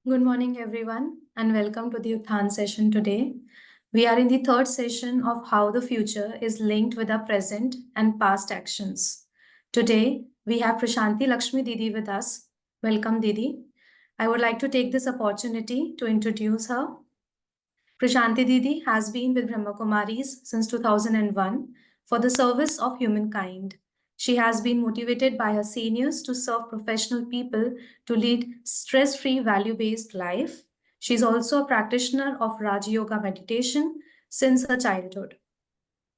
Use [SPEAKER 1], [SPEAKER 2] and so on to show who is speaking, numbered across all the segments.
[SPEAKER 1] Good morning, everyone, and welcome to the Uthan session today. We are in the third session of how the future is linked with our present and past actions. Today, we have Prashanti Lakshmi Didi with us. Welcome, Didi. I would like to take this opportunity to introduce her. Prashanti Didi has been with Brahma Kumaris since 2001 for the service of humankind. She has been motivated by her seniors to serve professional people to lead stress free, value based life. She is also a practitioner of Raja Yoga meditation since her childhood.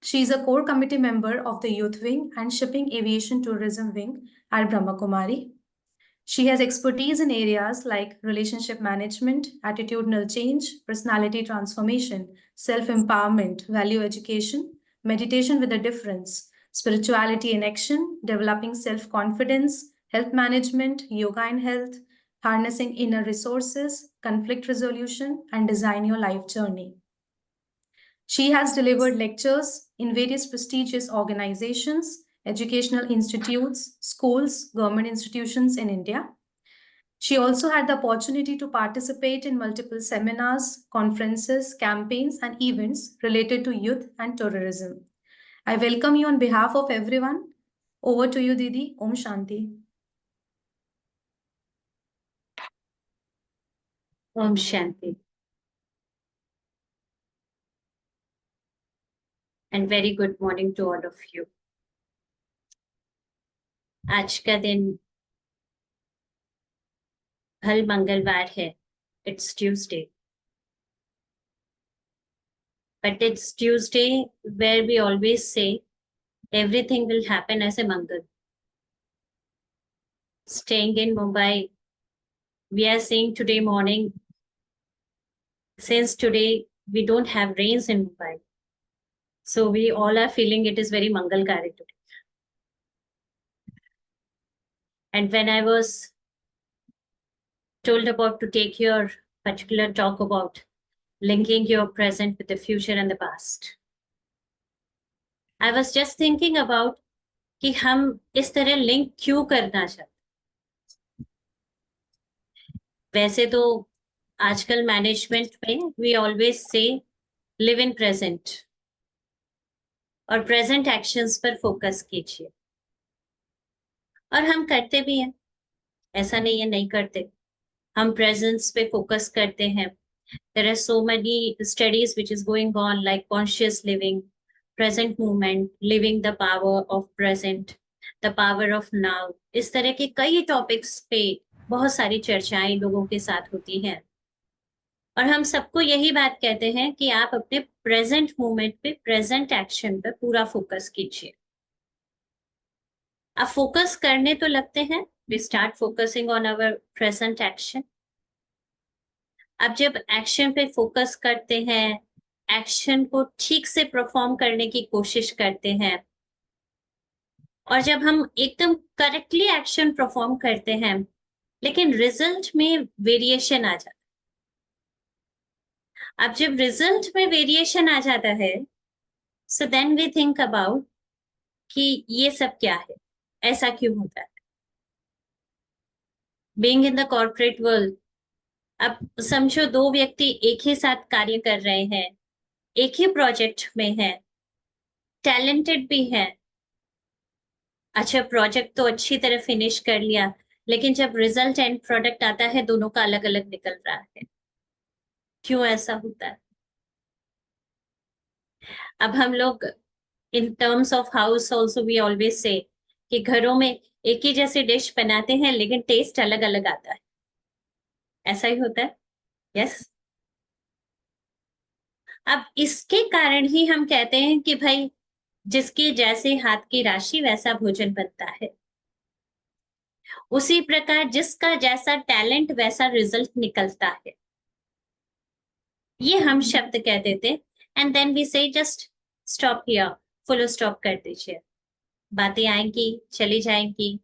[SPEAKER 1] She is a core committee member of the Youth Wing and Shipping Aviation Tourism Wing at Brahma Kumari. She has expertise in areas like relationship management, attitudinal change, personality transformation, self empowerment, value education, meditation with a difference, spirituality in action, developing self confidence, health management, yoga and health, harnessing inner resources, conflict resolution, and design your life journey. She has delivered lectures in various prestigious organizations, educational institutes, schools, government institutions in India. She also had the opportunity to participate in multiple seminars, conferences, campaigns, and events related to youth and tourism. I welcome you on behalf of everyone. Over to you, Didi. Om Shanti.
[SPEAKER 2] Om Shanti. And very good morning to all of you. आज का दिन हल मंगलवार है. It's Tuesday. But it's Tuesday where we always say everything will happen as a Mangal. Staying in Mumbai, we are seeing today morning, since today we don't have rains in Mumbai. So we all are feeling it is very Mangalkari today. And when I was told about to take your particular talk about linking your present with the future and the past, I was just thinking about कि हम इस तरह link क्यों करना चाहते. वैसे तो आजकल मैनेजमेंट में we always say live in present और प्रेजेंट एक्शंस पर फोकस कीजिए, और हम करते भी हैं, ऐसा नहीं है नहीं करते. हम प्रेजेंस पे फोकस करते हैं. There are so many studies which is going on like conscious living, present movement, living the power of present, the power of now. इस तरह के कई टॉपिक्स पे बहुत सारी चर्चाएं लोगों के साथ होती हैं, और हम सबको यही बात कहते हैं कि आप अपने प्रेजेंट मूवमेंट पे, प्रेजेंट एक्शन पे पूरा फोकस कीजिए. आप फोकस करने तो लगते हैं, we start focusing on our present action. अब जब एक्शन पे फोकस करते हैं, एक्शन को ठीक से परफॉर्म करने की कोशिश करते हैं, और जब हम एकदम करेक्टली एक्शन परफॉर्म करते हैं लेकिन रिजल्ट में वेरिएशन आ जाता है. अब जब रिजल्ट में वेरिएशन आ जाता है, so then we think about कि ये सब क्या है, ऐसा क्यों होता है. Being in the corporate world, अब समझो दो व्यक्ति एक ही साथ कार्य कर रहे हैं, एक ही प्रोजेक्ट में हैं, टैलेंटेड भी हैं, अच्छा प्रोजेक्ट तो अच्छी तरह फिनिश कर लिया, लेकिन जब रिजल्ट एंड प्रोडक्ट आता है दोनों का अलग अलग निकल रहा है. क्यों ऐसा होता है? अब हम लोग in terms of house also we always say कि घरों में एक ही जैसे डिश बनाते हैं लेकिन टेस्ट अलग अलग आता है. ऐसा ही होता है. यस. अब इसके कारण ही हम कहते हैं कि भाई जिसके जैसे हाथ की राशि वैसा भोजन बनता है. उसी प्रकार जिसका जैसा टैलेंट वैसा रिजल्ट निकलता है. ये हम शब्द कह देते एंड देन वी से just stop here, full stop कर दीजिए. बातें आएंगी चली जाएंगी,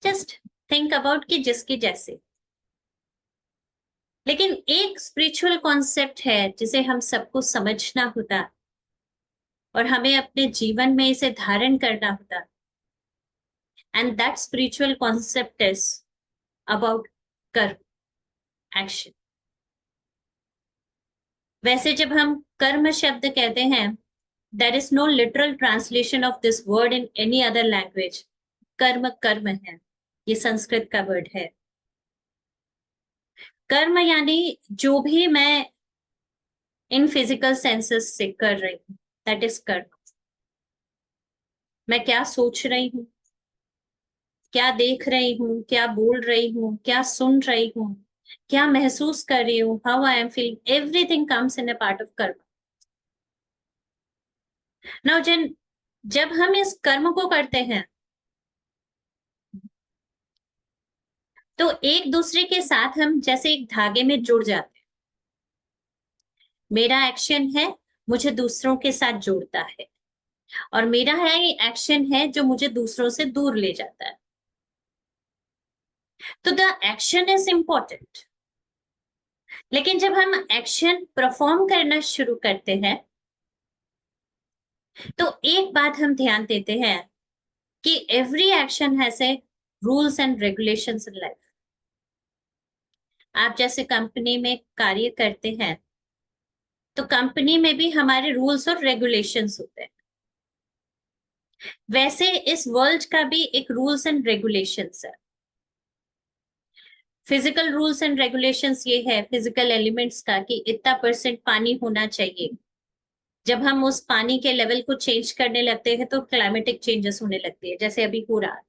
[SPEAKER 2] जस्ट थिंक अबाउट कि जिसके जैसे. लेकिन एक स्पिरिचुअल कॉन्सेप्ट है जिसे हम सबको समझना होता और हमें अपने जीवन में इसे धारण करना होता, and that spiritual concept is about कर्म, एक्शन. वैसे जब हम कर्म शब्द कहते हैं, there is no literal translation of this word in any other language. कर्म कर्म है, ये संस्कृत का वर्ड है। कर्म यानी जो भी मैं इन फिजिकल सेंसेस से कर रही हूँ, दैट इज कर्म। मैं क्या सोच रही हूँ, क्या देख रही हूँ, क्या बोल रही हूँ, क्या सुन रही हूँ, क्या महसूस कर रही हूँ, how I am feeling, everything comes in a part of कर्म। नाउ जब हम इस कर्म को करते हैं तो एक दूसरे के साथ हम जैसे एक धागे में जुड़ जाते हैं। मेरा एक्शन है, मुझे दूसरों के साथ जोड़ता है, और मेरा है एक्शन है जो मुझे दूसरों से दूर ले जाता है। तो द एक्शन इज इंपॉर्टेंट, लेकिन जब हम एक्शन परफॉर्म करना शुरू करते हैं तो एक बात हम ध्यान देते हैं कि every action has a rules and regulations in life. आप जैसे कंपनी में कार्य करते हैं तो कंपनी में भी हमारे रूल्स और रेगुलेशंस होते हैं। वैसे इस वर्ल्ड का भी एक रूल्स एंड रेगुलेशंस है। फिजिकल रूल्स एंड रेगुलेशंस ये है फिजिकल एलिमेंट्स का कि इतना परसेंट पानी होना चाहिए। जब हम उस पानी के लेवल को चेंज करने लगते हैं तो क्लाइमेटिक चेंजेस होने लगती है, जैसे अभी हो रहा है।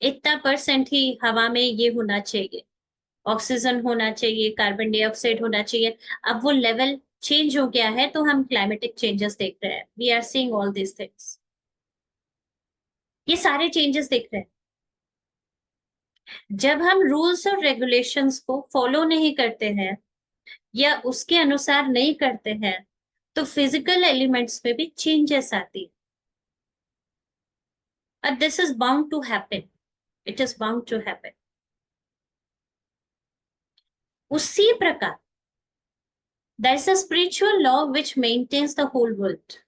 [SPEAKER 2] इतना परसेंट ही हवा में ये होना चाहिए, ऑक्सीजन होना चाहिए, कार्बन डाइऑक्साइड होना चाहिए। अब वो लेवल चेंज हो गया है तो हम क्लाइमेटिक चेंजेस देख रहे हैं। We are seeing all this things, ये सारे चेंजेस देख रहे हैं। जब हम रूल्स और रेगुलेशंस को फॉलो नहीं करते हैं या उसके अनुसार नहीं करते हैं तो फिजिकल एलिमेंट्स में भी चेंजेस आती है। And this is bound to happen. It is bound to happen. उसी प्रकार there is a spiritual law which maintains the whole world.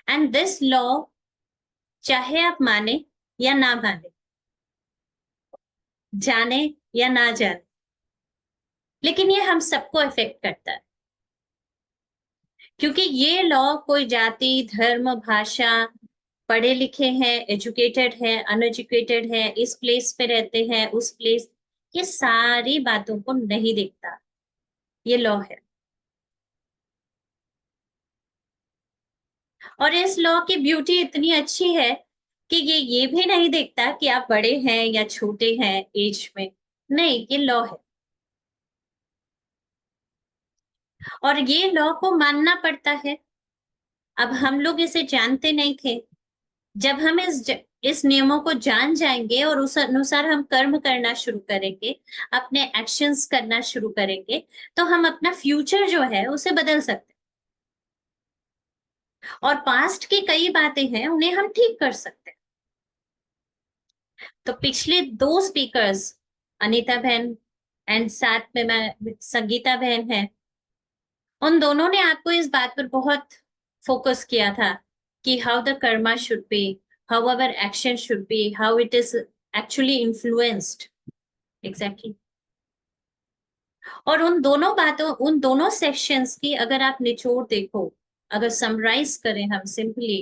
[SPEAKER 2] And this law, चाहे आप माने या ना माने, जाने या ना जाने, लेकिन ये हम सबको इफेक्ट करता है। क्योंकि ये लॉ कोई जाति, धर्म, भाषा, पढ़े लिखे हैं, एजुकेटेड है, अनएजुकेटेड है, इस प्लेस पे रहते हैं, उस प्लेस, ये सारी बातों को नहीं देखता। ये लॉ है। और इस लॉ की ब्यूटी इतनी अच्छी है कि ये भी नहीं देखता कि आप बड़े हैं या छोटे हैं एज में। नहीं, ये लॉ है और ये लॉ को मानना पड़ता है। अब हम लोग इसे जानते नहीं थे। जब हम इस नियमों को जान जाएंगे और उस अनुसार हम कर्म करना शुरू करेंगे, अपने एक्शंस करना शुरू करेंगे, तो हम अपना फ्यूचर जो है उसे बदल सकते हैं। और पास्ट की कई बातें हैं उन्हें हम ठीक कर सकते हैं। तो पिछले दो स्पीकर्स, अनीता बहन एंड साथ में मैं संगीता बहन है, उन दोनों ने आपको इस बात पर बहुत फोकस किया था कि how the Karma should be, how our action should be, how it is actually influenced. Exactly. और उन दोनों सेक्शंस की अगर आप निचोड़ देखो, अगर समराइज करें हम सिंपली,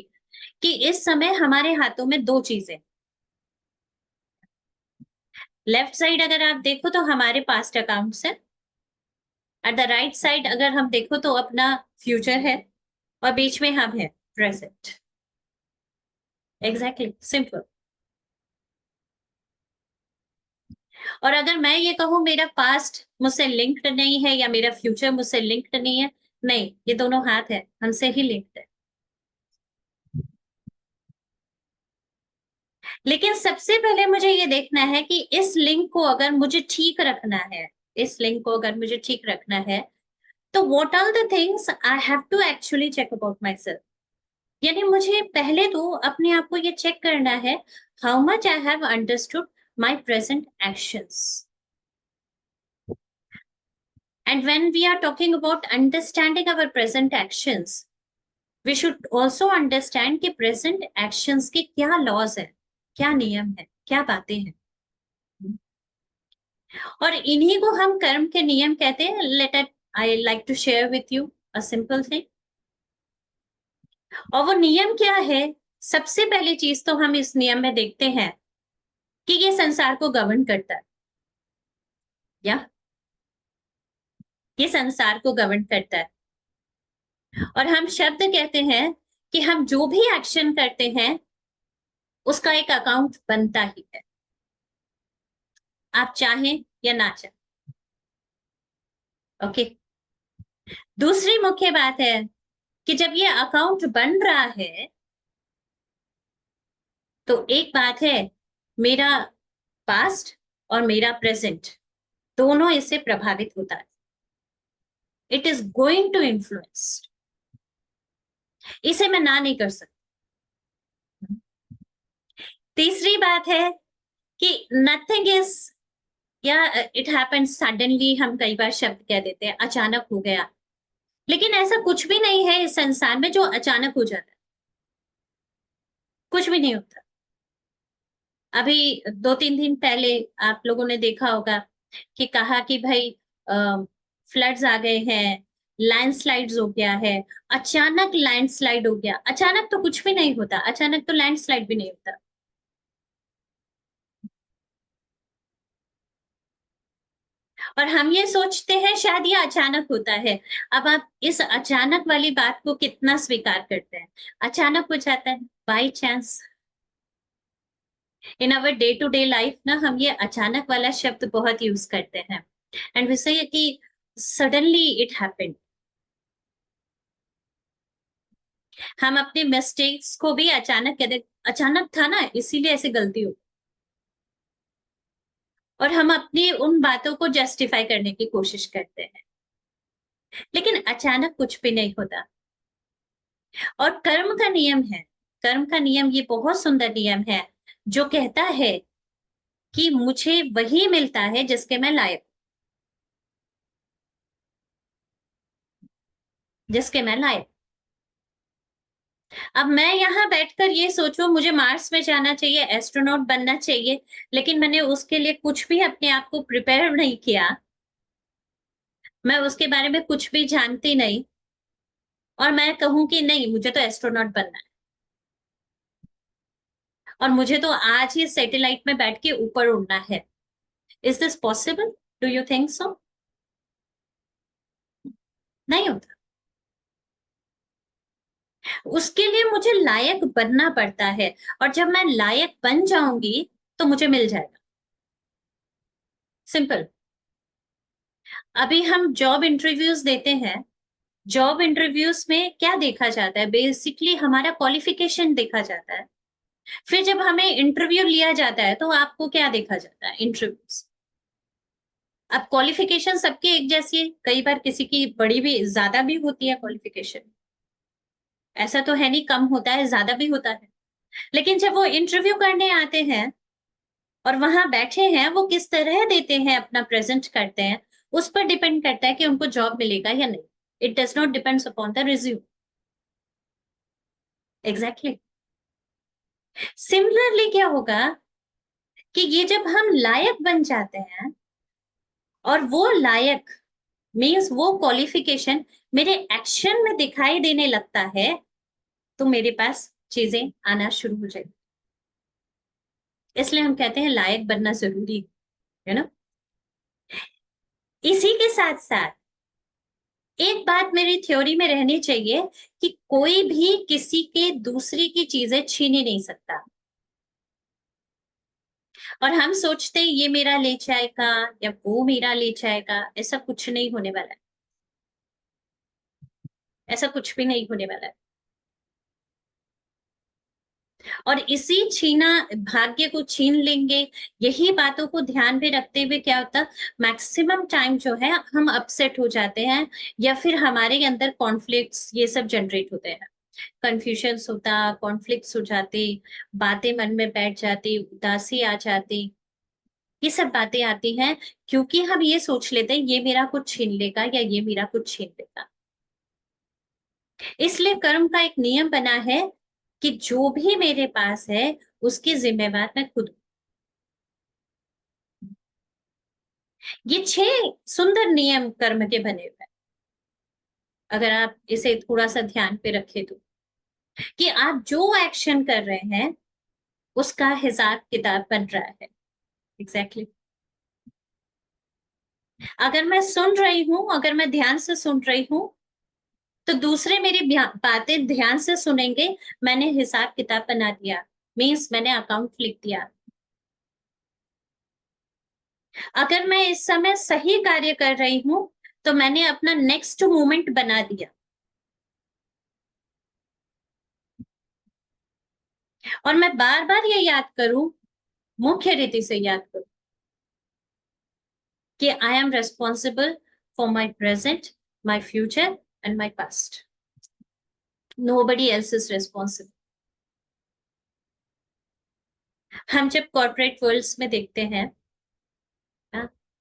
[SPEAKER 2] कि इस समय हमारे हाथों में दो चीजें। लेफ्ट साइड अगर आप देखो तो हमारे पास्ट अकाउंट्स है, एट द राइट साइड अगर हम देखो तो अपना फ्यूचर है, और बीच में हम है प्रेजेंट। Exactly, simple. और अगर मैं ये कहूं मेरा पास्ट मुझसे लिंक्ड नहीं है या मेरा फ्यूचर मुझसे लिंक्ड नहीं है, नहीं, ये दोनों हाथ है, हमसे ही लिंक्ड है। लेकिन सबसे पहले मुझे ये देखना है कि इस लिंक को अगर मुझे ठीक रखना है, इस लिंक को अगर मुझे ठीक रखना है, तो what are the things I have to actually check about myself. यानी मुझे पहले तो अपने आप को ये चेक करना है, how much I have understood my present actions. And when we are talking about understanding our present actions, we should also understand कि present actions के क्या laws हैं, क्या नियम है, क्या बातें हैं। और इन्हीं को हम कर्म के नियम कहते हैं। I like to share with you a simple thing. और वो नियम क्या है? सबसे पहली चीज तो हम इस नियम में देखते हैं कि ये संसार को गवर्न करता है, या ये संसार को गवर्न करता है। और हम शब्द कहते हैं कि हम जो भी एक्शन करते हैं उसका एक अकाउंट बनता ही है, आप चाहें या ना चाहें। ओके। दूसरी मुख्य बात है कि जब ये अकाउंट बन रहा है तो एक बात है, मेरा पास्ट और मेरा प्रेजेंट दोनों इससे प्रभावित होता है। It is going to influence, इसे मैं ना नहीं कर सकती। तीसरी बात है कि नथिंग इज, या इट हैपेंड सडनली, हम कई बार शब्द कह देते हैं अचानक हो गया, लेकिन ऐसा कुछ भी नहीं है इस संसार में जो अचानक हो जाता है, कुछ भी नहीं होता। अभी 2-3 दिन पहले आप लोगों ने देखा होगा कि कहा कि भाई फ्लड्स आ गए हैं, लैंडस्लाइड्स हो गया है, अचानक लैंडस्लाइड हो गया। अचानक तो कुछ भी नहीं होता, अचानक तो लैंडस्लाइड भी नहीं होता। और हम ये सोचते हैं शायद ये अचानक होता है। अब आप इस अचानक वाली बात को कितना स्वीकार करते हैं? अचानक हो जाता है, by chance. In our day to day life ना हम ये अचानक वाला शब्द बहुत यूज करते हैं, एंड वी से कि सडनली इट हैपेंड। हम अपने मिस्टेक्स को भी अचानक कहते, अचानक था ना इसीलिए ऐसे गलती हो, और हम अपनी उन बातों को जस्टिफाई करने की कोशिश करते हैं, लेकिन अचानक कुछ भी नहीं होता। और कर्म का नियम है, कर्म का नियम ये बहुत सुंदर नियम है जो कहता है कि मुझे वही मिलता है जिसके मैं लायक, जिसके मैं लायक। अब मैं यहाँ बैठकर ये सोचूं मुझे मार्स में जाना चाहिए, एस्ट्रोनॉट बनना चाहिए, लेकिन मैंने उसके लिए कुछ भी अपने आप को प्रिपेयर नहीं किया, मैं उसके बारे में कुछ भी जानती नहीं, और मैं कहूं कि नहीं मुझे तो एस्ट्रोनॉट बनना है और मुझे तो आज ही सैटेलाइट में बैठ के ऊपर उड़ना है। Is this possible? Do you think so? नहीं होता। उसके लिए मुझे लायक बनना पड़ता है, और जब मैं लायक बन जाऊंगी तो मुझे मिल जाएगा। सिंपल। अभी हम जॉब इंटरव्यूज देते हैं, जॉब इंटरव्यूज में क्या देखा जाता है? बेसिकली हमारा क्वालिफिकेशन देखा जाता है। फिर जब हमें इंटरव्यू लिया जाता है तो आपको क्या देखा जाता है? इंटरव्यूज। अब क्वालिफिकेशन सबकी एक जैसी है, कई बार किसी की बड़ी भी ज्यादा भी होती है क्वालिफिकेशन, ऐसा तो है नहीं, कम होता है ज्यादा भी होता है। लेकिन जब वो इंटरव्यू करने आते हैं और वहां बैठे हैं, वो किस तरह देते हैं, अपना प्रेजेंट करते हैं, उस पर डिपेंड करता है कि उनको जॉब मिलेगा या नहीं। It does not depends upon the resume. Exactly. Similarly क्या होगा कि ये जब हम लायक बन जाते हैं, और वो लायक मीन्स वो क्वालिफिकेशन मेरे एक्शन में दिखाई देने लगता है, तो मेरे पास चीजें आना शुरू हो जाएगी। इसलिए हम कहते हैं लायक बनना जरूरी है ना। इसी के साथ साथ एक बात मेरी थ्योरी में रहनी चाहिए कि कोई भी किसी के दूसरे की चीजें छीन ही नहीं सकता। और हम सोचते हैं ये मेरा ले जाएगा या वो मेरा ले जाएगा, ऐसा कुछ नहीं होने वाला है, ऐसा कुछ भी नहीं होने वाला है। और इसी छीना भाग्य को छीन लेंगे, यही बातों को ध्यान में रखते हुए क्या होता, मैक्सिमम टाइम जो है हम अपसेट हो जाते हैं, या फिर हमारे अंदर कॉन्फ्लिक्ट्स ये सब जनरेट होते हैं, कंफ्यूजन्स होता, कॉन्फ्लिक्ट्स हो जाते, बातें मन में बैठ जाती, उदासी आ जाती, ये सब बातें आती हैं क्योंकि हम ये सोच लेते हैं ये मेरा कुछ छीन लेगा या ये मेरा कुछ छीन लेगा। इसलिए कर्म का एक नियम बना है कि जो भी मेरे पास है उसकी जिम्मेवार मैं खुद हूं। ये 6 सुंदर नियम कर्म के बने हुए हैं। अगर आप इसे थोड़ा सा ध्यान पे रखें तो, कि आप जो एक्शन कर रहे हैं उसका हिसाब किताब बन रहा है। एग्जैक्टली अगर मैं सुन रही हूं, अगर मैं ध्यान से सुन रही हूं, तो दूसरे मेरी बातें ध्यान से सुनेंगे। मैंने हिसाब किताब बना दिया, मीन्स मैंने अकाउंट लिख दिया। अगर मैं इस समय सही कार्य कर रही हूं, तो मैंने अपना नेक्स्ट मूवमेंट बना दिया। और मैं बार बार ये याद करूं, मुख्य रीति से याद करूं, कि I am responsible for my present, my future and my past. Nobody else is responsible. हम जब कॉर्पोरेट वर्ल्ड्स में देखते हैं,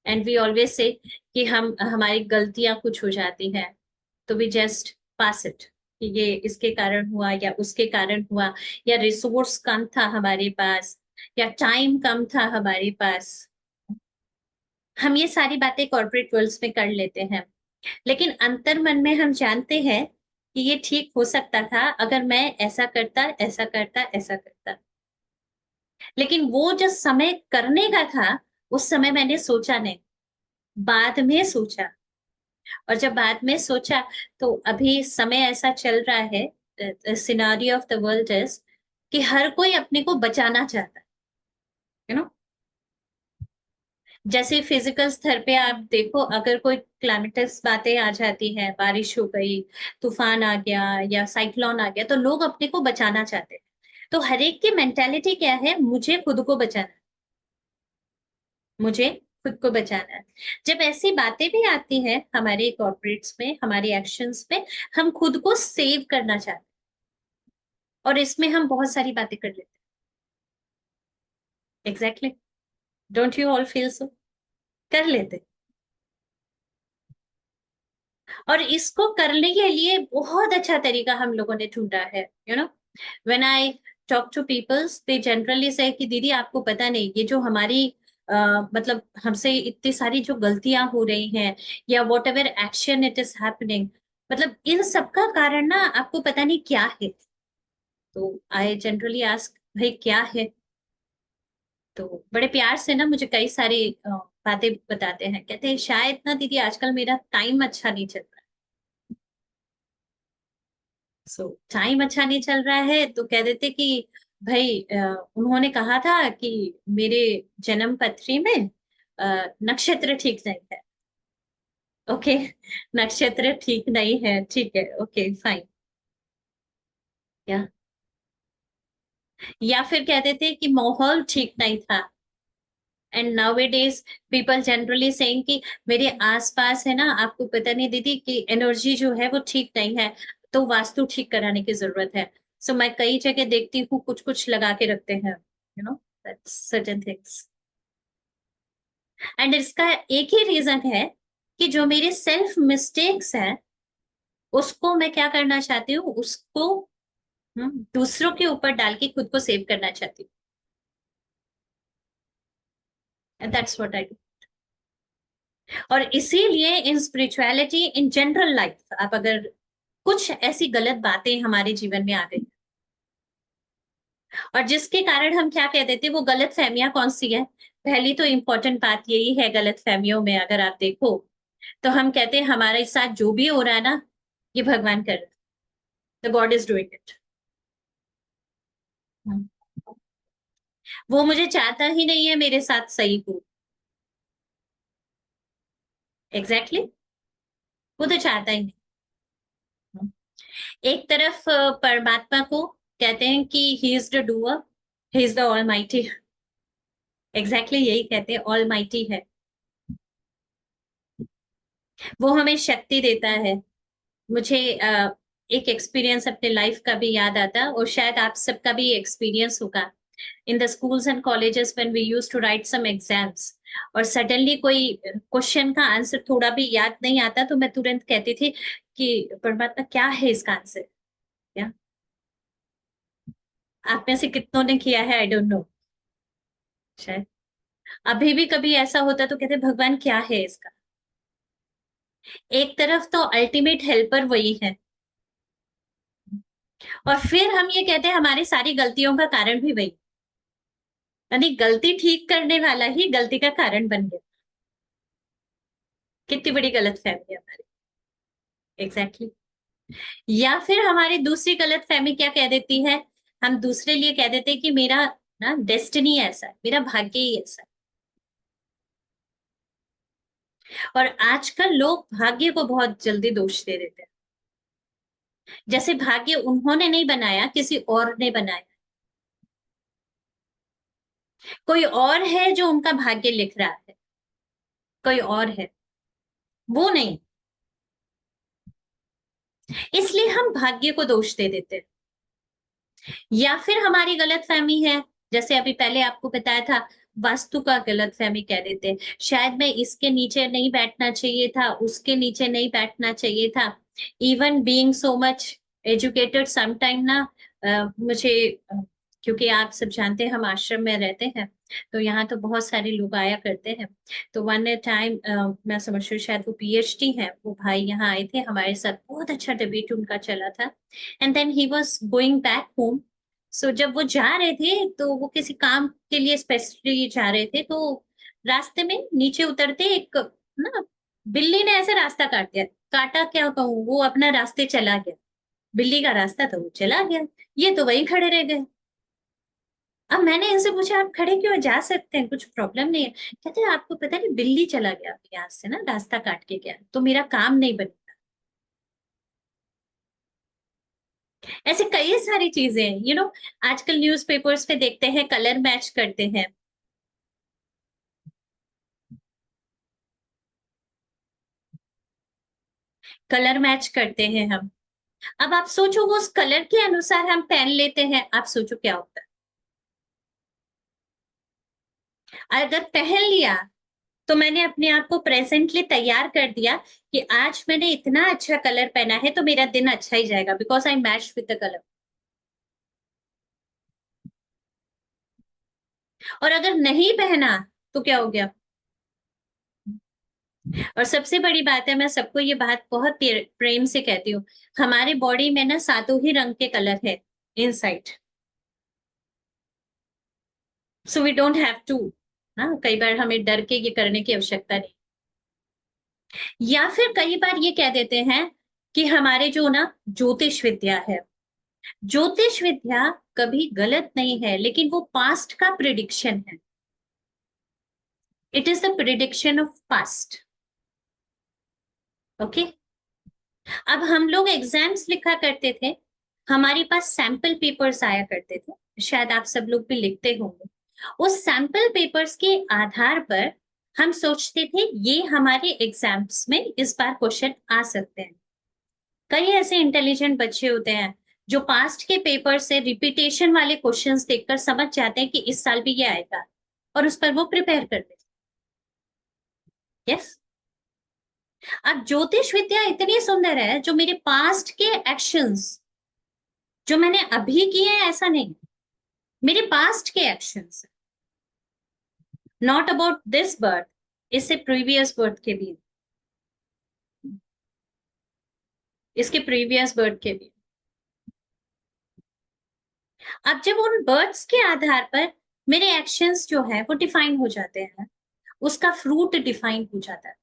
[SPEAKER 2] एंड वी ऑलवेज से कि हम हमारी गलतियां कुछ हो जाती हैं, तो वी जस्ट पास इट, कि ये इसके कारण हुआ या उसके कारण हुआ, या रिसोर्स कम था हमारे पास, या टाइम कम था हमारे पास। हम ये सारी बातें कॉर्पोरेट वर्ल्ड्स में कर लेते हैं, लेकिन अंतर मन में हम जानते हैं कि ये ठीक हो सकता था अगर मैं ऐसा करता, ऐसा करता, ऐसा करता। लेकिन वो जो समय करने का था, उस समय मैंने सोचा नहीं, बाद में सोचा। और जब बाद में सोचा, तो अभी समय ऐसा चल रहा है, scenario of the world is कि हर कोई अपने को बचाना चाहता है, यू नो। जैसे फिजिकल स्तर पे आप देखो, अगर कोई क्लाइमेटिक्स बातें आ जाती हैं, बारिश हो गई, तूफान आ गया या साइक्लोन आ गया, तो लोग अपने को बचाना चाहते हैं। तो हर एक की मेंटेलिटी क्या है, मुझे खुद को बचाना है, मुझे खुद को बचाना है। जब ऐसी बातें भी आती हैं हमारे कॉर्पोरेट्स में, हमारे एक्शंस में, हम खुद को सेव करना चाहते हैं, और इसमें हम बहुत सारी बातें कर लेते हैं। Exactly, don't you all feel so? कर लेते। और इसको करने के लिए बहुत अच्छा तरीका हम लोगों ने ढूंढा है, you know. When I talk to peoples, they generally say कि दीदी आपको पता नहीं, ये जो हमारी मतलब हमसे इतनी सारी जो गलतियां हो रही हैं, या what ever action it is happening, मतलब इन सबका कारण ना आपको पता नहीं क्या है। तो आई जनरली आस्क, भाई क्या है? तो बड़े प्यार से ना मुझे कई सारी बातें बताते हैं, कहते हैं शायद ना दीदी आजकल मेरा टाइम अच्छा नहीं चल रहा है। सो टाइम अच्छा नहीं चल रहा है, तो कह देते कि भाई उन्होंने कहा था कि मेरे जन्म पत्री में नक्षत्र ठीक नहीं है। ओके, नक्षत्र ठीक नहीं है, ठीक है, ओके फाइन। या फिर कहते थे कि माहौल ठीक नहीं था। And nowadays people generally saying कि मेरे आसपास है ना, आपको पता नहीं दीदी कि एनर्जी जो है वो ठीक नहीं है, तो वास्तु ठीक कराने की जरूरत है। सो मैं कई जगह देखती हूँ कुछ कुछ लगा के रखते हैं, you know, certain things. And इसका एक ही रीजन है कि जो मेरे सेल्फ मिस्टेक्स हैं, उसको मैं क्या करना चाहती हूँ, उसको दूसरों के ऊपर डाल के खुद को सेव करना चाहती हूँ। And that's what I do. और इसीलिए in spirituality, in general life, आप अगर कुछ ऐसी गलत बातें हमारे जीवन में आ गई, और जिसके कारण हम क्या कह देते हैं, वो गलत फहमियां कौन सी है? पहली तो इंपॉर्टेंट बात यही है, गलत फहमियों में अगर आप देखो, तो हम कहते हैं हमारे साथ जो भी हो रहा है ना, ये भगवान कर रहा है, the God is doing it. वो मुझे चाहता ही नहीं है मेरे साथ सही हो। Exactly exactly? वो तो चाहता ही नहीं। एक तरफ परमात्मा को कहते हैं कि he is the doer, he is the all mighty. Exactly यही कहते हैं, ऑल माइटी है। वो हमें शक्ति देता है। मुझे एक एक्सपीरियंस अपने लाइफ का भी याद आता, और शायद आप सबका भी एक्सपीरियंस होगा। In the schools and colleges when we used to write some exams, और सडनली कोई क्वेश्चन का आंसर थोड़ा भी याद नहीं आता, तो मैं तुरंत कहती थी कि परमात्मा क्या है इसका आंसर? क्या आप में से कितनों ने किया है? I don't know. शायद अभी भी कभी ऐसा होता तो कहते भगवान क्या है इसका? एक तरफ तो अल्टीमेट हेल्पर वही है, और फिर हम ये कहते हैं हमारी सारी गलतियों का कारण भी वही, यानी गलती ठीक करने वाला ही गलती का कारण बन गया। कितनी बड़ी गलतफहमी है हमारी। एग्जैक्टली या फिर हमारी दूसरी गलतफहमी क्या कह देती है, हम दूसरे लिए कह देते हैं कि मेरा ना डेस्टिनी ऐसा है, मेरा भाग्य ही ऐसा है। और आजकल लोग भाग्य को बहुत जल्दी दोष दे देते हैं, जैसे भाग्य उन्होंने नहीं बनाया, किसी और ने बनाया, कोई और है जो उनका भाग्य लिख रहा है, कोई और है, वो नहीं। इसलिए हम भाग्य को दोष दे देते हैं। या फिर हमारी गलतफहमी है, जैसे अभी पहले आपको बताया था, वास्तु का गलतफहमी कह देते हैं, शायद मैं इसके नीचे नहीं बैठना चाहिए था, उसके नीचे नहीं बैठना चाहिए था। Even being so much educated sometime ना, मुझे क्योंकि आप सब जानते हैं हम आश्रम में रहते हैं, तो यहाँ तो बहुत सारे लोग आया करते हैं। तो वन टाइम मैं समझती हूँ शायद वो पीएचडी है, वो भाई यहाँ आए थे हमारे साथ, बहुत अच्छा डिबेट उनका चला था। And then he was going back home. So जब वो जा रहे थे तो वो किसी काम के लिए स्पेसिफिकली जा रहे थे, तो रास्ते में नीचे उतरते एक ना बिल्ली ने ऐसे रास्ता काट दिया, काटा क्या कहूँ, वो अपना रास्ते चला गया, बिल्ली का रास्ता था वो चला गया, ये तो वहीं खड़े रह गए। अब मैंने इनसे पूछा आप खड़े क्यों, जा सकते हैं, कुछ प्रॉब्लम नहीं है। कहते हैं आपको पता नहीं बिल्ली चला गया यहाँ से ना, रास्ता काट के गया, तो मेरा काम नहीं बनेगा। ऐसे कई सारी चीजें हैं, आजकल न्यूज़पेपर्स पे देखते हैं कलर मैच करते हैं। कलर मैच करते हैं हम। अब आप सोचो वो उस कलर के अनुसार हम पहन लेते हैं, आप सोचो क्या होता है। अगर पहन लिया तो मैंने अपने आप को प्रेजेंटली तैयार कर दिया कि आज मैंने इतना अच्छा कलर पहना है तो मेरा दिन अच्छा ही जाएगा, because I match with the colour. और अगर नहीं पहना तो क्या हो गया। और सबसे बड़ी बात है, मैं सबको ये बात बहुत प्रेम से कहती हूँ, हमारे बॉडी में ना सातों ही रंग के कलर है inside, so we don't have to ना, कई बार हमें डर के ये करने की आवश्यकता नहीं। या फिर कई बार ये कह देते हैं कि हमारे जो ना ज्योतिष विद्या है, ज्योतिष विद्या कभी गलत नहीं है, लेकिन वो पास्ट का प्रिडिक्शन है। It is the prediction of past. Okay. अब हम लोग एग्जाम्स लिखा करते थे, हमारे पास सैंपल पेपर्स आया करते थे, शायद आप सब लोग भी लिखते होंगे। उस सैंपल पेपर्स के आधार पर हम सोचते थे ये हमारे एग्जाम्स में इस बार क्वेश्चन आ सकते हैं। कई ऐसे इंटेलिजेंट बच्चे होते हैं जो पास्ट के पेपर से रिपीटेशन वाले क्वेश्चंस देखकर समझ जाते हैं कि इस साल भी ये आएगा, और उस पर वो प्रिपेयर करते हैं। यस। अब ज्योतिष विद्या इतनी सुंदर है, जो मेरे पास्ट के एक्शंस जो मैंने अभी किए हैं ऐसा नहीं, मेरे पास्ट के actions, not about this birth, इससे प्रीवियस बर्थ के भी, इसके प्रीवियस बर्थ के भी। अब जब उन बर्थ्स के आधार पर मेरे एक्शंस जो है वो डिफाइन हो जाते हैं, उसका फ्रूट डिफाइन हो जाता है।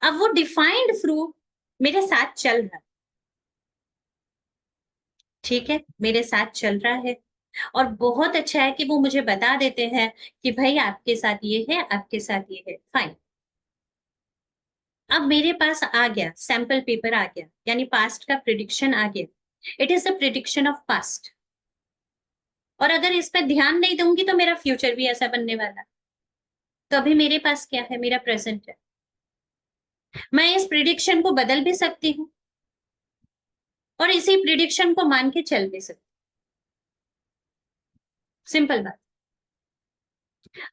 [SPEAKER 2] अब वो डिफाइंड फ्रूट मेरे साथ चल रहा है, ठीक है, मेरे साथ चल रहा है। और बहुत अच्छा है कि वो मुझे बता देते हैं कि भाई आपके साथ ये है, आपके साथ ये है, फाइन। अब मेरे पास आ गया सैंपल पेपर, आ गया यानी पास्ट का प्रिडिक्शन आ गया। It is the prediction of past. और अगर इस पर ध्यान नहीं दूंगी तो मेरा फ्यूचर भी ऐसा बनने वाला है। तो अभी मेरे पास क्या है, मेरा प्रेजेंट है, मैं इस प्रिडिक्शन को बदल भी सकती हूँ और इसी प्रिडिक्शन को मान के चल भी सकती हूँ। सिंपल बात।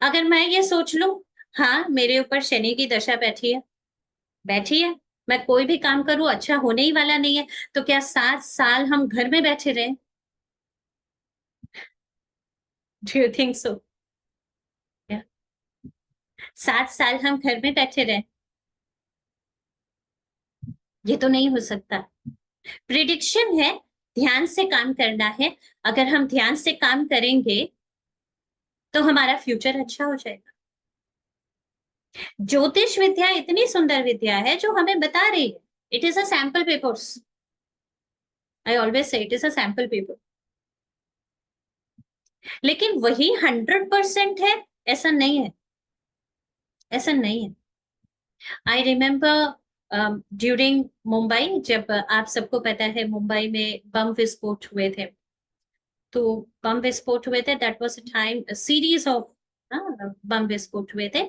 [SPEAKER 2] अगर मैं ये सोच लूं, हाँ मेरे ऊपर शनि की दशा बैठी है, बैठी है, मैं कोई भी काम करूं अच्छा होने ही वाला नहीं है, तो क्या 7 साल हम घर में बैठे रहे। Do you think so. 7 साल हम घर में बैठे रहे, ये तो नहीं हो सकता। प्रिडिक्शन है, ध्यान से काम करना है। अगर हम ध्यान से काम करेंगे तो हमारा फ्यूचर अच्छा हो जाएगा। ज्योतिष विद्या इतनी सुंदर विद्या है जो हमें बता रही है, it is a sample papers. I always say it is a sample paper. लेकिन वही 100% है, ऐसा नहीं है, ऐसा नहीं है। आई रिमेम्बर ड्यूरिंग मुंबई, जब आप सबको पता है मुंबई में बम विस्फोट हुए थे, तो बम विस्फोट हुए थे, that was a time, series of bomb विस्फोट हुए थे।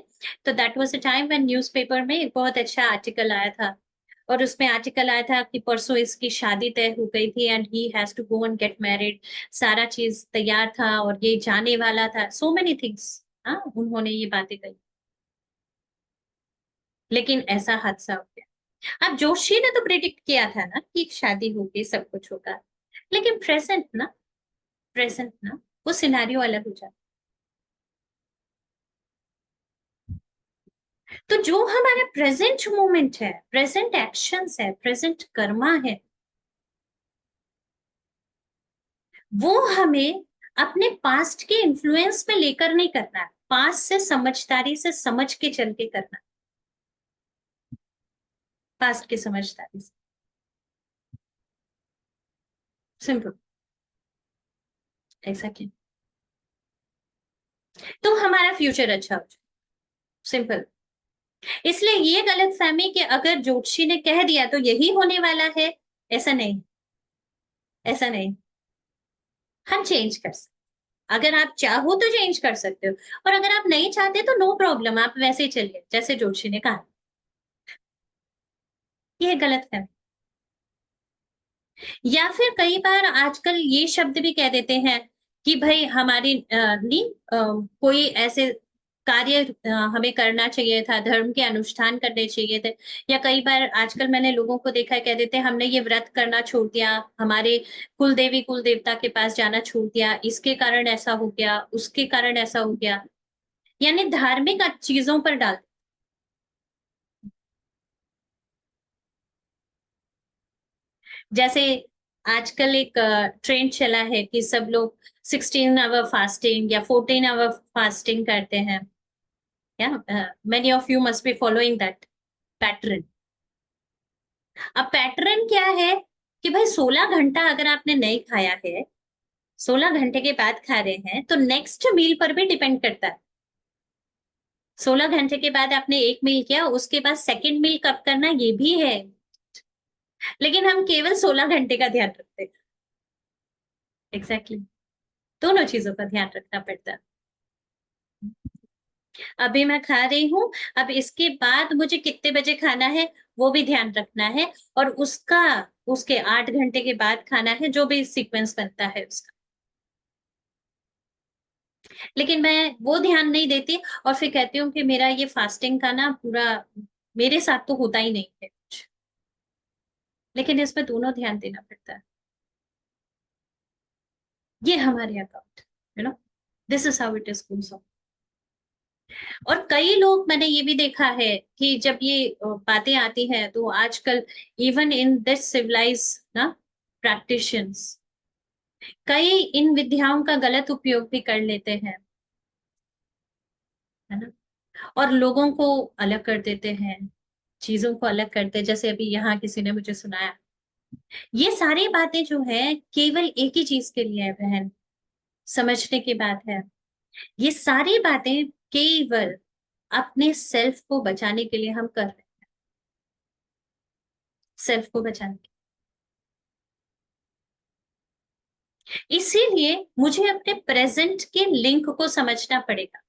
[SPEAKER 2] तो that was a time when newspaper में एक बहुत अच्छा आर्टिकल आया था, और उसमें आर्टिकल आया था कि परसों इसकी शादी तय हो गई थी and he has to go and get married. सारा चीज तैयार था और ये जाने वाला था, सो मेनी थिंग्स। हाँ, उन्होंने ये बातें कही, लेकिन ऐसा हादसा हो गया। अब जोशी ने तो प्रिडिक्ट किया था ना कि शादी होगी, सब कुछ होगा, लेकिन प्रेजेंट ना वो सिनेरियो अलग हो जाता। तो जो हमारा प्रेजेंट मोमेंट है, प्रेजेंट एक्शंस है, प्रेजेंट कर्मा है, वो हमें अपने पास्ट के इन्फ्लुएंस में लेकर नहीं करना है, पास्ट से समझदारी से समझ के चल के करना, पास्ट की समझदारी से, सिंपल, एग्जैक्टली। तो हमारा फ्यूचर अच्छा हो जाए, सिंपल। इसलिए ये गलतफहमी कि अगर ज्योतिषी ने कह दिया तो यही होने वाला है, ऐसा नहीं, ऐसा नहीं। हम चेंज कर सकते, अगर आप चाहो तो चेंज कर सकते हो, और अगर आप नहीं चाहते तो नो प्रॉब्लम, आप वैसे ही चलिए जैसे जोशी ने कहा। ये गलत है। या फिर कई बार आजकल ये शब्द भी कह देते हैं कि भाई हमारी नहीं, कोई ऐसे कार्य हमें करना चाहिए था, धर्म के अनुष्ठान करने चाहिए थे। या कई बार आजकल मैंने लोगों को देखा है, कह देते हैं हमने ये व्रत करना छोड़ दिया, हमारे कुल देवी कुल देवता के पास जाना छोड़ दिया, इसके कारण ऐसा हो गया, उसके कारण ऐसा हो गया, यानी धार्मिक चीजों पर डाल। जैसे आजकल एक ट्रेंड चला है कि सब लोग 16 आवर फास्टिंग या 14 आवर फास्टिंग करते हैं, या many of you must be following that pattern. अब पैटर्न क्या है कि भाई 16 घंटा अगर आपने नहीं खाया है, 16 घंटे के बाद खा रहे हैं, तो नेक्स्ट मील पर भी डिपेंड करता है। 16 घंटे के बाद आपने एक मील किया, उसके बाद सेकंड मील कब करना ये भी है, लेकिन हम केवल 16 घंटे का ध्यान रखते हैं। एग्जैक्टली, दोनों चीजों का ध्यान रखना पड़ता है। अभी मैं खा रही हूँ, अब इसके बाद मुझे कितने बजे खाना है वो भी ध्यान रखना है, और उसका उसके 8 घंटे के बाद खाना है, जो भी सीक्वेंस बनता है उसका। लेकिन मैं वो ध्यान नहीं देती, और फिर कहती हूँ कि मेरा ये फास्टिंग का ना पूरा, मेरे साथ तो होता ही नहीं है कुछ। लेकिन इसमें दोनों ध्यान देना पड़ता है, ये हमारे account, you know, this is how it is goes on. और कई लोग, मैंने ये भी देखा है कि जब ये बातें आती हैं तो आजकल इवन इन दिस सिविलाइज ना प्रैक्टिशंस, कई इन विद्याओं का गलत उपयोग भी कर लेते हैं, है ना, और लोगों को अलग कर देते हैं, चीजों को अलग करते हैं। जैसे अभी यहाँ किसी ने मुझे सुनाया, ये सारी बातें जो है केवल एक ही चीज के लिए है बहन, समझने की बात है। ये सारी बातें केवल अपने सेल्फ को बचाने के लिए हम कर रहे हैं, सेल्फ को बचाने के लिए। इसीलिए मुझे अपने प्रेजेंट के लिंक को समझना पड़ेगा।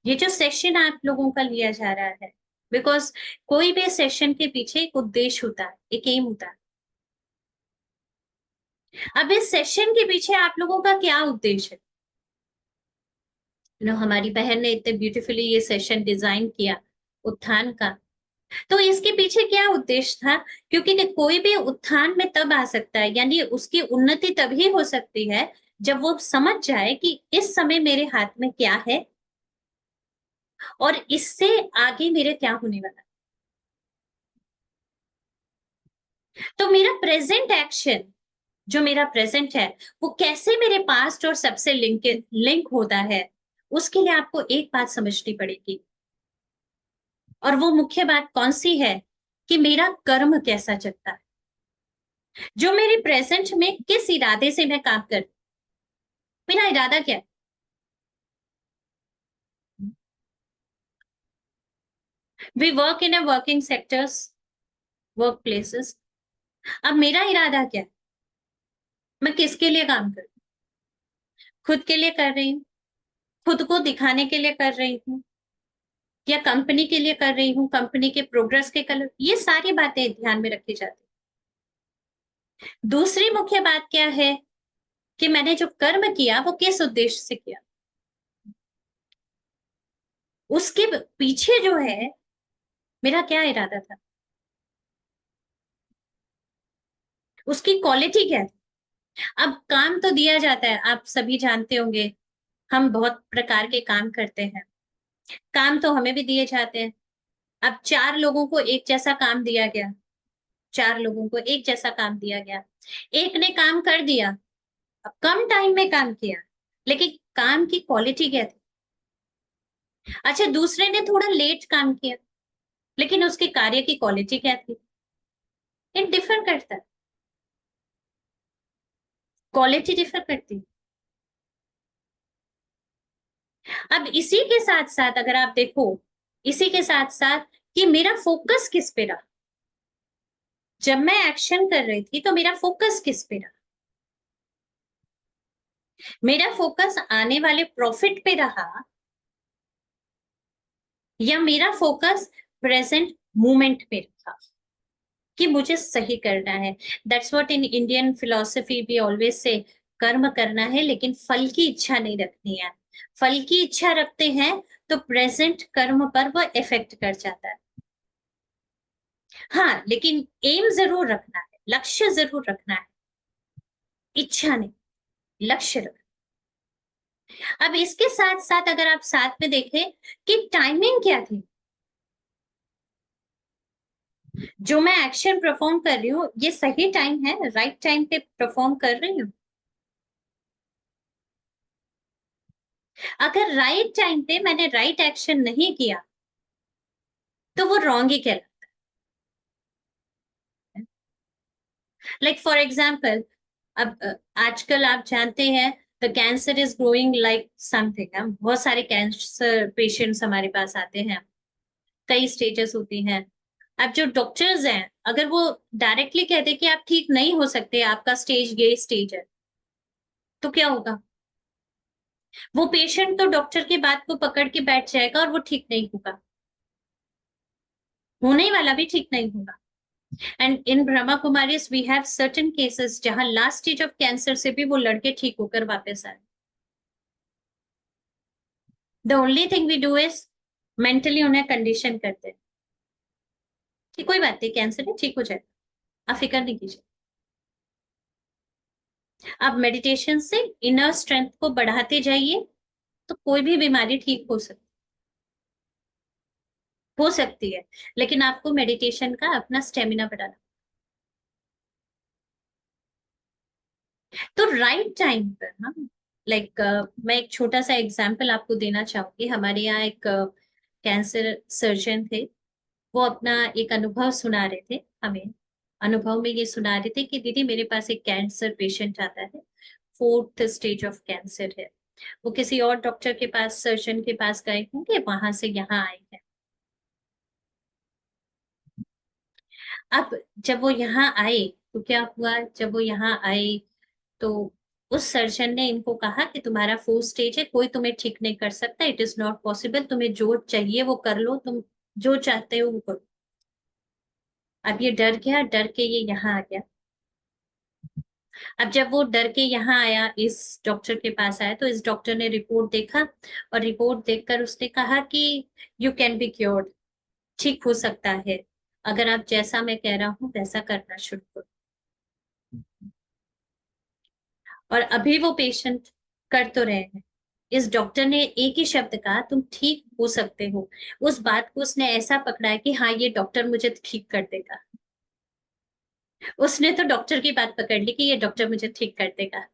[SPEAKER 2] ये जो सेशन आप लोगों का लिया जा रहा है, बिकॉज कोई भी सेशन के पीछे एक उद्देश्य होता है, एक एम होता है। अब इस सेशन के पीछे आप लोगों का क्या उद्देश्य है? हमारी बहन ने इतने ब्यूटीफुली ये सेशन डिजाइन किया उत्थान का, तो इसके पीछे क्या उद्देश्य था? क्योंकि कोई भी उत्थान में तब आ सकता है, यानी उसकी उन्नति तभी हो सकती है जब वो समझ जाए कि इस समय मेरे हाथ में क्या है, और इससे आगे मेरे क्या होने वाला। तो मेरा प्रेजेंट एक्शन, जो मेरा प्रेजेंट है, वो कैसे मेरे पास्ट और सबसे लिंक होता है, उसके लिए आपको एक बात समझनी पड़ेगी। और वो मुख्य बात कौन सी है कि मेरा कर्म कैसा चलता है, जो मेरे प्रेजेंट में किस इरादे से मैं काम कर, मेरा इरादा क्या है। We work in a working sectors, work places. अब मेरा इरादा क्या है, मैं किसके लिए काम कर, खुद के लिए कर रही हूँ, खुद को दिखाने के लिए कर रही हूँ, या कंपनी के लिए कर रही हूँ, कंपनी के प्रोग्रेस के कलर, ये सारी बातें ध्यान में रखी जाती है। दूसरी मुख्य बात क्या है कि मैंने जो कर्म किया वो किस उद्देश्य से किया, उसके पीछे जो है मेरा क्या इरादा था, उसकी क्वालिटी क्या थी। अब काम तो दिया जाता है, आप सभी जानते होंगे, हम बहुत प्रकार के काम करते हैं, काम तो हमें भी दिए जाते हैं। अब 4 लोगों को एक जैसा काम दिया गया, 4 लोगों को एक जैसा काम दिया गया, एक ने काम कर दिया, अब कम टाइम में काम किया, लेकिन काम की क्वालिटी क्या थी। अच्छा, दूसरे ने थोड़ा लेट काम किया, लेकिन उसके कार्य की क्वालिटी क्या थी। ये डिफर करता है, क्वालिटी डिफर करती है। अब इसी के साथ साथ अगर आप देखो, इसी के साथ साथ कि मेरा फोकस किस पे रहा, जब मैं एक्शन कर रही थी तो मेरा फोकस किस पे रहा, मेरा फोकस आने वाले प्रॉफिट पे रहा, या मेरा फोकस प्रेजेंट मोमेंट पे रहा कि मुझे सही करना है। That's what in Indian philosophy we always say, कर्म करना है लेकिन फल की इच्छा नहीं रखनी है। फल की इच्छा रखते हैं तो प्रेजेंट कर्म पर वो इफेक्ट कर जाता है। हाँ, लेकिन एम जरूर रखना है, लक्ष्य जरूर रखना है, इच्छा नहीं, लक्ष्य रखना। अब इसके साथ साथ अगर आप साथ में देखें कि टाइमिंग क्या थी, जो मैं एक्शन परफॉर्म कर रही हूँ ये सही टाइम है, राइट टाइम पे परफॉर्म कर रही हूँ। अगर राइट टाइम पे मैंने राइट एक्शन नहीं किया तो वो रॉन्ग ही कहलाता है। लाइक फॉर एग्जाम्पल, अब आजकल आप जानते हैं the cancer is growing like something, हम बहुत सारे कैंसर पेशेंट्स हमारे पास आते हैं, कई स्टेजेस होती हैं। अब जो डॉक्टर्स हैं, अगर वो डायरेक्टली कहते कि आप ठीक नहीं हो सकते, आपका स्टेज ये स्टेज है, तो क्या होगा। वो पेशेंट तो डॉक्टर की बात को पकड़ के बैठ जाएगा और वो ठीक नहीं होगा, होने वाला भी ठीक नहीं होगा। And in Brahma Kumaris we have certain cases जहां लास्ट स्टेज ऑफ कैंसर से भी वो लड़के ठीक होकर वापस आए। The only thing we do is mentally उन्हें कंडीशन करते हैं कि कोई बात नहीं, कैंसर है, ठीक हो जाएगा, आप फिक्र नहीं कीजिए। आप मेडिटेशन से इनर स्ट्रेंथ को बढ़ाते जाइए तो कोई भी बीमारी ठीक हो सकती है, लेकिन आपको मेडिटेशन का अपना स्टेमिना बढ़ाना। तो राइट टाइम पर, हाँ, लाइक मैं एक छोटा सा एग्जांपल आपको देना चाहूंगी। हमारे यहाँ एक कैंसर सर्जन थे, वो अपना एक अनुभव सुना रहे थे हमें। अनुभव में ये सुना रहे थे कि दीदी मेरे पास एक कैंसर पेशेंट आता है, 4th स्टेज ऑफ कैंसर है। वो किसी और डॉक्टर के पास, सर्जन के पास गए होंगे, वहां से यहाँ आए हैं। अब जब वो यहाँ आए तो क्या हुआ, जब वो यहाँ आए तो उस सर्जन ने इनको कहा कि तुम्हारा 4th स्टेज है, कोई तुम्हें ठीक नहीं कर सकता, इट इज नॉट पॉसिबल, तुम्हें जो चाहिए वो कर लो, तुम जो चाहते हो वो करो। अब ये डर गया, डर के ये यहाँ आ गया। अब जब वो डर के यहाँ आया, इस डॉक्टर के पास आया, तो इस डॉक्टर ने रिपोर्ट देखा, और रिपोर्ट देखकर उसने कहा कि यू कैन बी क्योर्ड, ठीक हो सकता है, अगर आप जैसा मैं कह रहा हूँ वैसा करना शुरू करो। और अभी वो पेशेंट कर तो रहे हैं, इस डॉक्टर ने एक ही शब्द कहा, तुम ठीक हो सकते हो, उस बात को उसने ऐसा पकड़ा है कि हाँ ये डॉक्टर मुझे ठीक कर देगा। उसने तो डॉक्टर की बात पकड़ ली कि ये डॉक्टर मुझे ठीक कर देगा।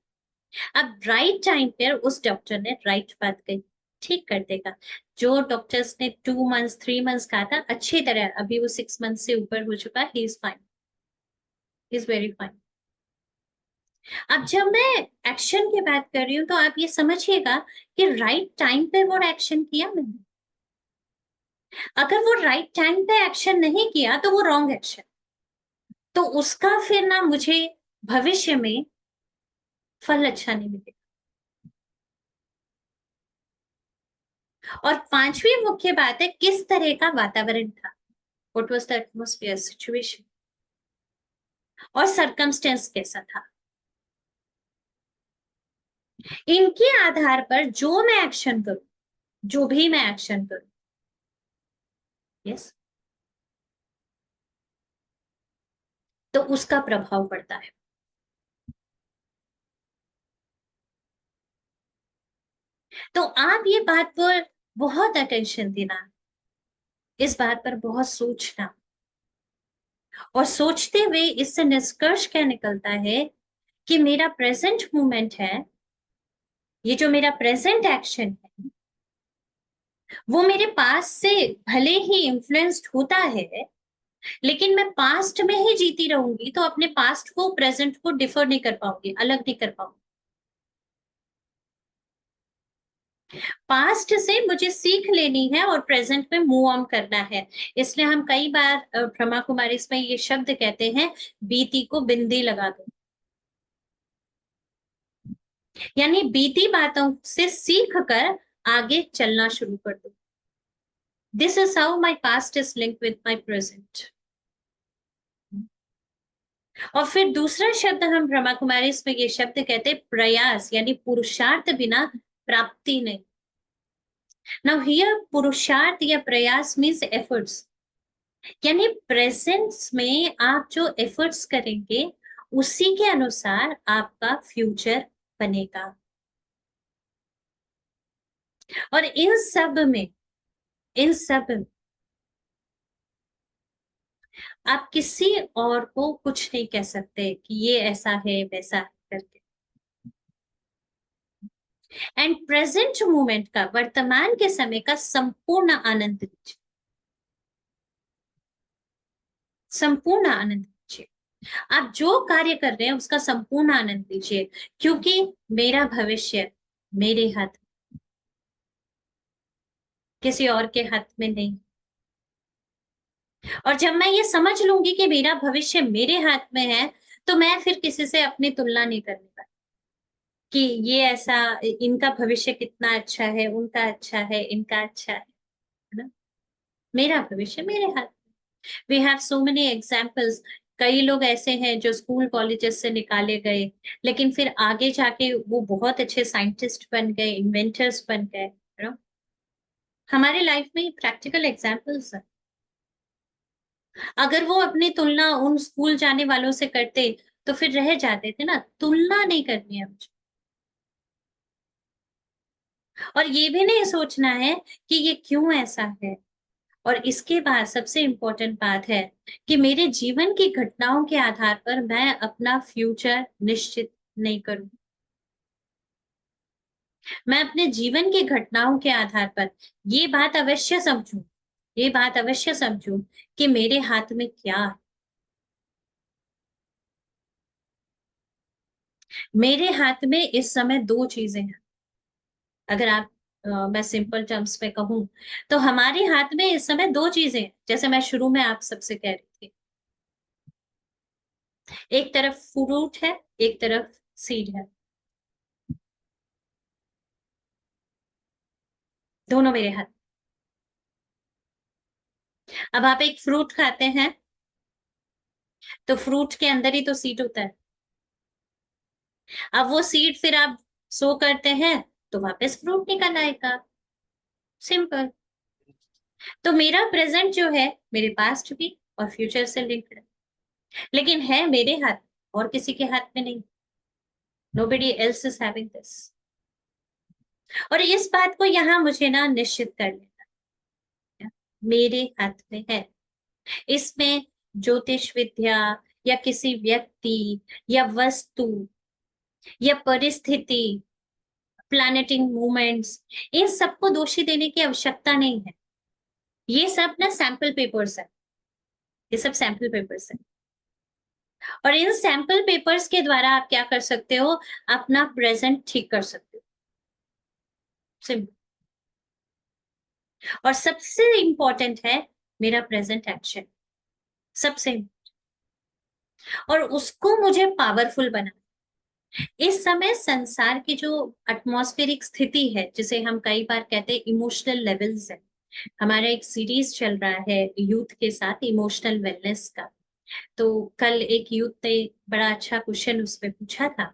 [SPEAKER 2] अब राइट टाइम पर उस डॉक्टर ने राइट बात कही, ठीक कर देगा। जो डॉक्टर्स ने 2 मंथ्स 3 मंथ्स कहा था, अच्छी तरह अभी वो 6 मंथ से ऊपर हो चुका है, he is fine, he is very fine. अब जब मैं एक्शन की बात कर रही हूँ तो आप ये समझिएगा कि राइट टाइम पे वो एक्शन किया मैंने। अगर वो राइट टाइम पे एक्शन नहीं किया तो वो रॉन्ग एक्शन, तो उसका फिर ना मुझे भविष्य में फल अच्छा नहीं मिलेगा। और पांचवी मुख्य बात है, किस तरह का वातावरण था, what was the atmosphere, situation और सरकमस्टेंस कैसा था। इनके आधार पर जो मैं एक्शन करूं, जो भी मैं एक्शन करूं, यस, तो उसका प्रभाव पड़ता है। तो आप ये बात पर बहुत अटेंशन देना, इस बात पर बहुत सोचना, और सोचते हुए इससे निष्कर्ष क्या निकलता है कि मेरा प्रेजेंट मोमेंट है, ये जो मेरा प्रेजेंट एक्शन है, वो मेरे पास से भले ही इन्फ्लुएंस्ड होता है, लेकिन मैं पास्ट में ही जीती रहूंगी तो अपने पास्ट को प्रेजेंट को डिफर नहीं कर पाऊंगी, अलग नहीं कर पाऊंगी। पास्ट से मुझे सीख लेनी है और प्रेजेंट में मूव ऑन करना है। इसलिए हम कई बार ब्रह्मा कुमारी इसमें ये शब्द कहते हैं, बीती को बिंदी लगा दो, यानी बीती बातों से सीख कर आगे चलना शुरू कर दो। This is how my past is link with my present. और फिर दूसरा शब्द हम ब्रह्मा कुमारी इसमें ये शब्द कहते हैं प्रयास, यानी पुरुषार्थ बिना प्राप्ति नहीं। नाउ हियर पुरुषार्थ या प्रयास मीन्स एफर्ट्स, यानी प्रेजेंस में आप जो एफर्ट्स करेंगे उसी के अनुसार आपका फ्यूचर बनेगा। और इन सब में आप किसी और को कुछ नहीं कह सकते कि ये ऐसा है वैसा है करके। एंड प्रेजेंट मोमेंट का, वर्तमान के समय का संपूर्ण आनंद लीजिए, संपूर्ण आनंद लीजिए। आप जो कार्य कर रहे हैं उसका संपूर्ण आनंद लीजिए, क्योंकि मेरा भविष्य मेरे हाथ, किसी और के हाथ में नहीं। और जब मैं ये समझ लूंगी कि मेरा भविष्य मेरे हाथ में है, तो मैं फिर किसी से अपनी तुलना नहीं करने वाली कि ये ऐसा, इनका भविष्य कितना अच्छा है, उनका अच्छा है, इनका अच्छा है ना। मेरा भविष्य मेरे हाथ में। We have so many examples. कई लोग ऐसे हैं जो स्कूल कॉलेजेस से निकाले गए, लेकिन फिर आगे जाके वो बहुत अच्छे साइंटिस्ट बन गए, इन्वेंटर्स बन गए, यू नो। हमारे लाइफ में प्रैक्टिकल एग्जाम्पल्स हैं। अगर वो अपनी तुलना उन स्कूल जाने वालों से करते तो फिर रह जाते थे ना। तुलना नहीं करनी है मुझे, और ये भी नहीं सोचना है कि ये क्यों ऐसा है। और इसके बाद सबसे इम्पोर्टेंट बात है कि मेरे जीवन की घटनाओं के आधार पर मैं अपना फ्यूचर निश्चित नहीं करूं। मैं अपने जीवन की घटनाओं के आधार पर ये बात अवश्य समझूं, ये बात अवश्य समझूं कि मेरे हाथ में क्या है। मेरे हाथ में इस समय दो चीजें हैं। अगर आप मैं सिंपल टर्म्स में कहूं तो हमारे हाथ में इस समय दो चीजें हैं, जैसे मैं शुरू में आप सबसे कह रही थी। एक तरफ फ्रूट है, एक तरफ सीड है, दोनों मेरे हाथ। अब आप एक फ्रूट खाते हैं तो फ्रूट के अंदर ही तो सीड होता है। अब वो सीड फिर आप सो करते हैं तो वापस फ्रूट निकल आएगा, सिंपल। तो मेरा प्रेजेंट जो है मेरे पास्ट भी और फ्यूचर से लिंक्ड है, लेकिन है मेरे हाथ, और किसी के हाथ में नहीं। Nobody else is having this. और इस बात को यहाँ मुझे ना निश्चित कर लेना है, मेरे हाथ में है। इसमें ज्योतिष विद्या या किसी व्यक्ति या वस्तु या परिस्थिति, प्लैनेटिंग मूवमेंट्स, इन सबको दोषी देने की आवश्यकता नहीं है। ये सब ना सैंपल पेपर्स है, ये सब सैंपल पेपर्स है। और इन सैंपल पेपर्स के द्वारा आप क्या कर सकते हो, अपना प्रेजेंट ठीक कर सकते हो, सिंपल। और सबसे इंपॉर्टेंट है मेरा प्रेजेंट एक्शन, सबसे, और उसको मुझे पावरफुल बना। इस समय संसार की जो एटमॉस्फेरिक स्थिति है, जिसे हम कई बार कहते हैं इमोशनल लेवल्स है, हमारा एक सीरीज चल रहा है यूथ के साथ, इमोशनल वेलनेस का। तो कल एक यूथ ने बड़ा अच्छा क्वेश्चन उसमें पूछा था।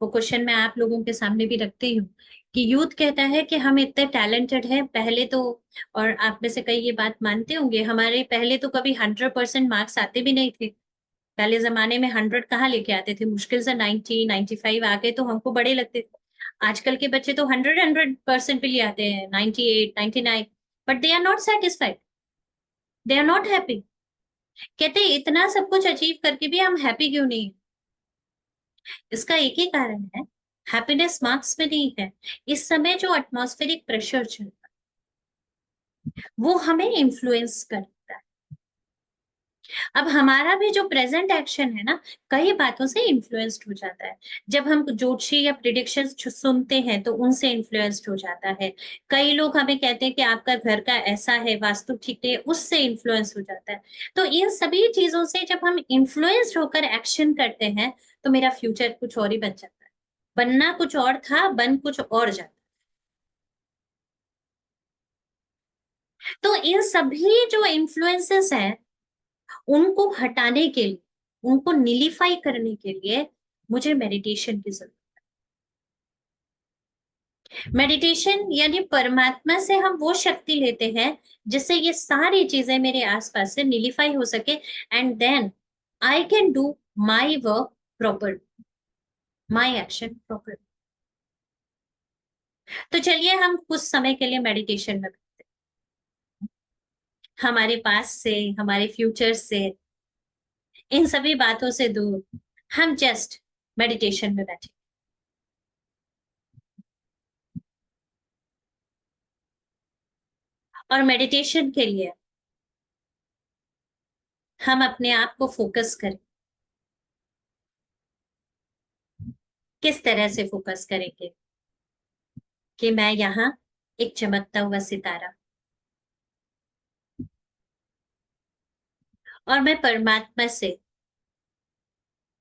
[SPEAKER 2] वो क्वेश्चन मैं आप लोगों के सामने भी रखती हूँ कि यूथ कहता है कि हम इतने टैलेंटेड हैं पहले तो, और आप में से कई ये बात मानते होंगे, हमारे पहले तो कभी 100% मार्क्स आते भी नहीं थे। पहले जमाने में 100 कहाँ लेके आते थे, मुश्किल से 90 95 आ गए तो हमको बड़े लगते थे। आजकल के बच्चे तो 100% पे ले आते हैं, 98 99, but they are not satisfied, they are not happy. कहते हैं इतना सब कुछ अचीव करके भी हम हैप्पी क्यों नहीं। इसका एक ही कारण है, हैप्पीनेस मार्क्स में नहीं है। इस समय जो एटमॉस्फेरिक प्रेशर चल रहा है वो हमें इन्फ्लुएंस करता है। अब हमारा भी जो प्रेजेंट एक्शन है ना, कई बातों से इन्फ्लुएंस्ड हो जाता है। जब हम ज्योतिषी या प्रिडिक्शंस सुनते हैं तो उनसे इन्फ्लुएंस्ड हो जाता है। कई लोग हमें कहते हैं कि आपका घर का ऐसा है, वास्तु ठीक है, उससे इन्फ्लुएंस हो जाता है। तो इन सभी चीजों से जब हम इन्फ्लुएंस्ड होकर एक्शन करते हैं तो मेरा फ्यूचर कुछ और ही बन जाता है। बनना कुछ और था, बन कुछ और जाता। तो इन सभी जो इन्फ्लुएंसेस हैं उनको हटाने के लिए, उनको निलीफाई करने के लिए मुझे मेडिटेशन की जरूरत है। मेडिटेशन यानी परमात्मा से हम वो शक्ति लेते हैं जिससे ये सारी चीजें मेरे आसपास से निलीफाई हो सके, and then I can do my work proper, my action proper. तो चलिए हम कुछ समय के लिए मेडिटेशन में, हमारे पास से, हमारे फ्यूचर से, इन सभी बातों से दूर, हम जस्ट मेडिटेशन में बैठे। और मेडिटेशन के लिए हम अपने आप को फोकस करें। किस तरह से फोकस करेंगे कि मैं यहाँ एक चमकता हुआ सितारा, और मैं परमात्मा से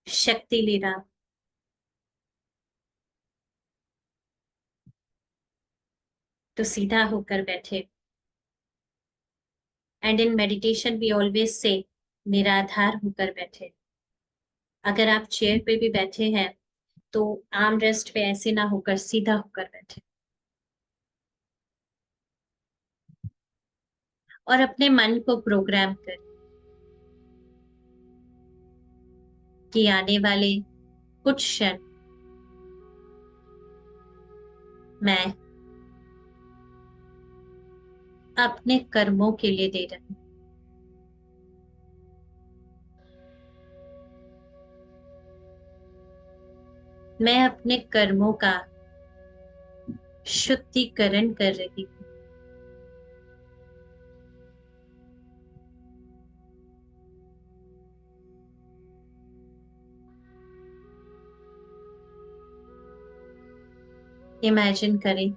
[SPEAKER 2] शक्ति ले रहा हूं। तो सीधा होकर बैठे, and in meditation we always say मेरा आधार होकर बैठे। अगर आप चेयर पे भी बैठे हैं तो आर्म रेस्ट पे ऐसे ना होकर सीधा होकर बैठे, और अपने मन को प्रोग्राम करें कि आने वाले कुछ क्षण मैं अपने कर्मों के लिए दे रही हूं। मैं अपने कर्मों का शुद्धिकरण कर रही हूँ। इमेजिन करें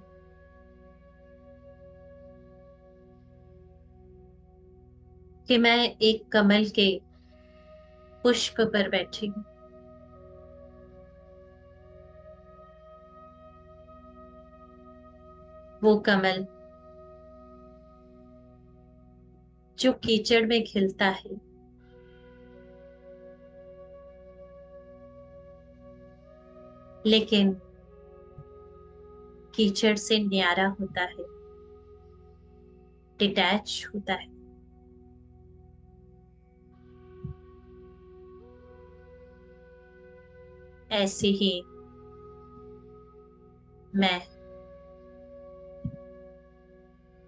[SPEAKER 2] कि मैं एक कमल के पुष्प पर बैठी हूँ। वो कमल जो कीचड़ में खिलता है, लेकिन कीचड़ से न्यारा होता है, डिटैच होता है। ऐसे ही मैं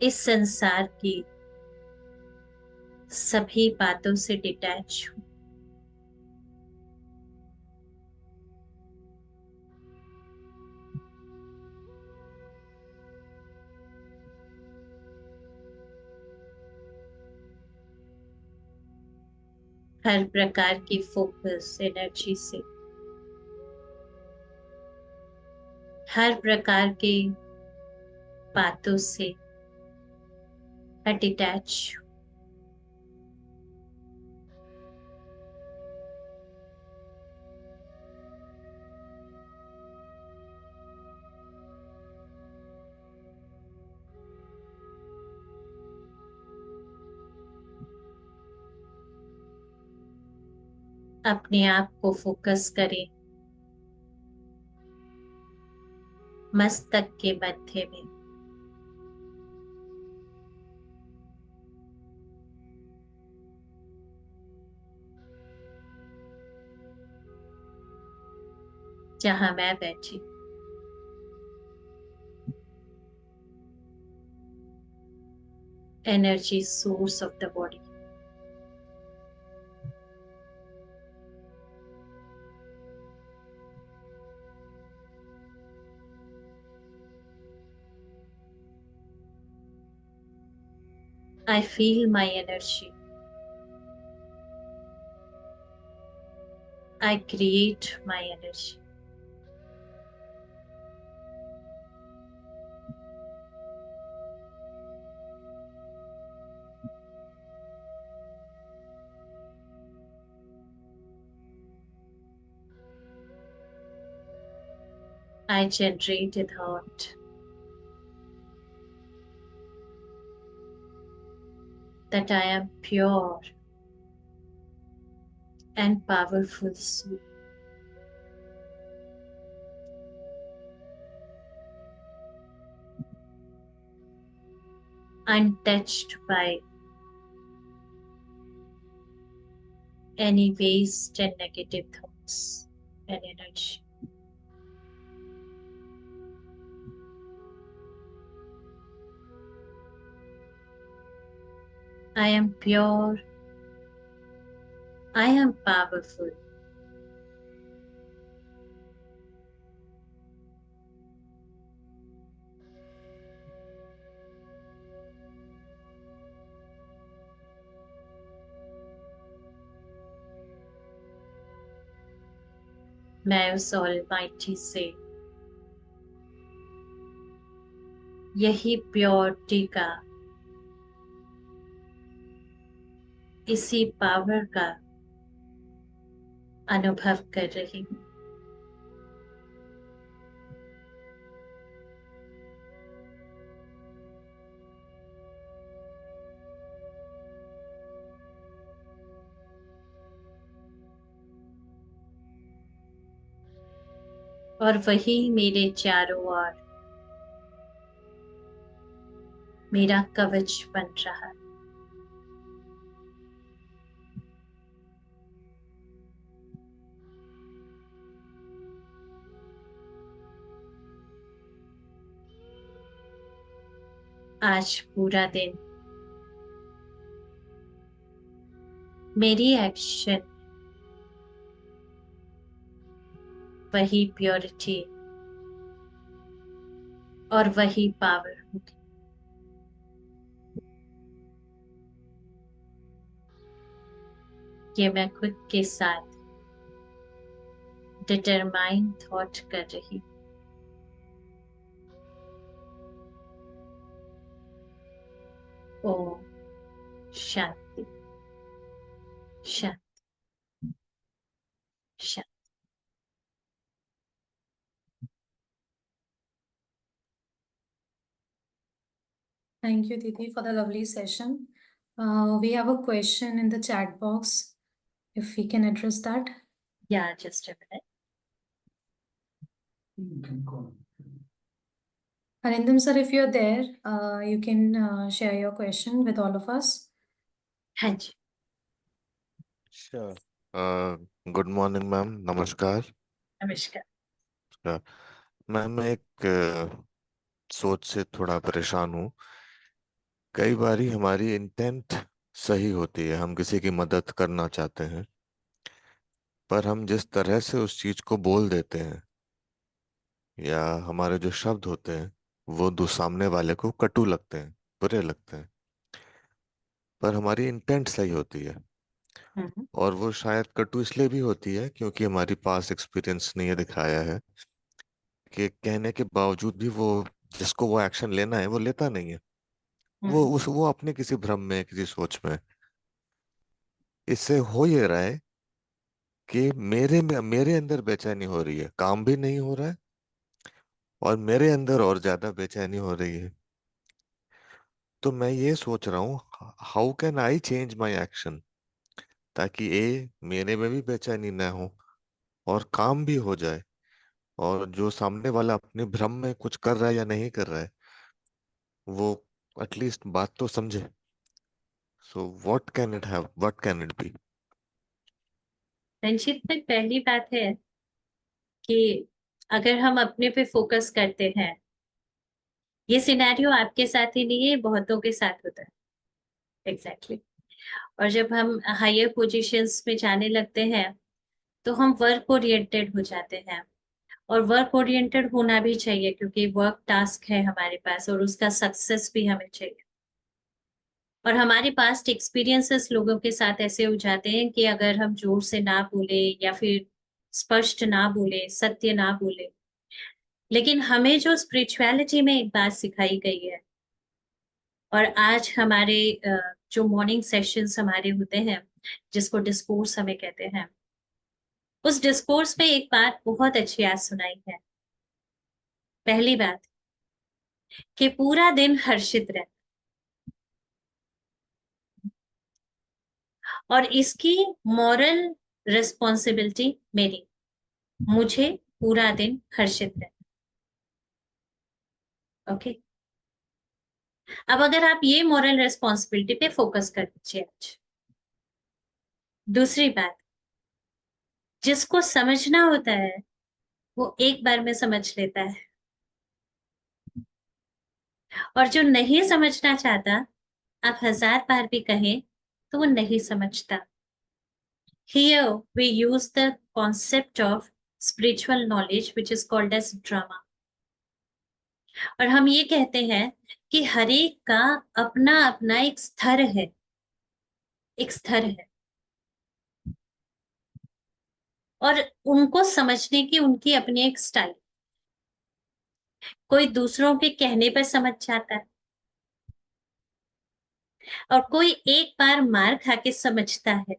[SPEAKER 2] इस संसार की सभी बातों से डिटैच हूं। हर प्रकार की फोकस एनर्जी से, हर प्रकार के बातों से मैं डिटैच हूं। अपने आप को फोकस करें मस्तक के मध्य में। जहां मैं बैठी, energy source of the body. I feel my energy. I create my energy. I generate a thought that I am pure and powerful soul. Untouched by any waste and negative thoughts and energy. I am pure. I am powerful. मैं उस almighty से यही purity का, इसी power का अनुभव कर रही हूँ। और वही मेरे चारों ओर मेरा कवच बन रहा है। आज पूरा दिन मेरी एक्शन वही प्योरिटी और वही पावर होगी। ये मैं खुद के साथ डिटरमाइन थॉट कर रही। ओम शांति शांति शांति।
[SPEAKER 1] Thank you, Didi, for the lovely session. We have a question in the chat box. If we can address that.
[SPEAKER 2] Yeah, just a minute.
[SPEAKER 1] Arindam sir, if you're there, you can share your question with all of us.
[SPEAKER 2] हाँ जी।
[SPEAKER 3] Sure. Good morning ma'am, नमस्कार।
[SPEAKER 2] नमस्कार।
[SPEAKER 3] Ma'am, एक सोच से थोड़ा परेशान हूँ कई बारी हमारी इंटेंट सही होती है, हम किसी की मदद करना चाहते हैं, पर हम जिस तरह से उस चीज को बोल देते हैं या हमारे जो शब्द होते हैं वो सामने वाले को कटु लगते हैं, बुरे लगते हैं, पर हमारी इंटेंट सही होती है।
[SPEAKER 2] हम्म,
[SPEAKER 3] और वो शायद कटु इसलिए भी होती है क्योंकि हमारी पास एक्सपीरियंस ने ये दिखाया है कि कहने के बावजूद भी वो जिसको वो एक्शन लेना है वो लेता नहीं है।
[SPEAKER 2] हम्म।
[SPEAKER 3] वो अपने किसी भ्रम में, किसी सोच में। इससे हो ये रहा है कि मेरे अंदर बेचैनी हो रही है, काम भी नहीं हो रहा है, और मेरे अंदर और ज्यादा बेचैनी हो रही है। तो मैं ये सोच रहा हूँ, how can I change my action, ताकि मेरे में भी बेचैनी ना हो और काम भी हो जाए, और जो सामने वाला अपने भ्रम में कुछ कर रहा है या नहीं कर रहा है वो एटलीस्ट बात तो समझे। So what can it be?
[SPEAKER 2] Ranjit भाई, पहली बात है कि अगर हम अपने पे फोकस करते हैं, ये सिनेरियो आपके साथ ही नहीं है, ये बहुतों के साथ होता है। एग्जैक्टली और जब हम हायर पोजीशंस में जाने लगते हैं तो हम वर्क ओरिएंटेड हो जाते हैं। और वर्क ओरिएंटेड होना भी चाहिए क्योंकि वर्क टास्क है हमारे पास और उसका सक्सेस भी हमें चाहिए। और हमारे पास्ट एक्सपीरियंसेस लोगों के साथ ऐसे हो जाते हैं कि अगर हम जोर से ना बोले या फिर स्पष्ट ना बोले, सत्य ना बोले, लेकिन हमें जो स्पिरिचुअलिटी में एक बात सिखाई गई है और आज हमारे जो मॉर्निंग सेशंस हमारे होते हैं, जिसको डिस्कोर्स हमें कहते हैं, उस डिस्कोर्स में एक बात बहुत अच्छी आज सुनाई है। पहली बात कि पूरा दिन हर्षित रहे, और इसकी मॉरल रिस्पॉन्सिबिलिटी मेरी, मुझे पूरा दिन हर्षित रहे। ओके, अब अगर आप ये मॉरल रिस्पॉन्सिबिलिटी पे फोकस कर दीजिए आज। दूसरी बात, जिसको समझना होता है वो एक बार में समझ लेता है, और जो नहीं समझना चाहता, आप 1000 बार भी कहें तो वो नहीं समझता। Here we use the concept of spiritual knowledge which is called as drama। और हम ये कहते हैं कि हर एक का अपना अपना एक स्तर है, एक स्तर है, और उनको समझने की उनकी अपनी एक स्टाइल। कोई दूसरों के कहने पर समझ जाता है और कोई एक बार मार खा के समझता है,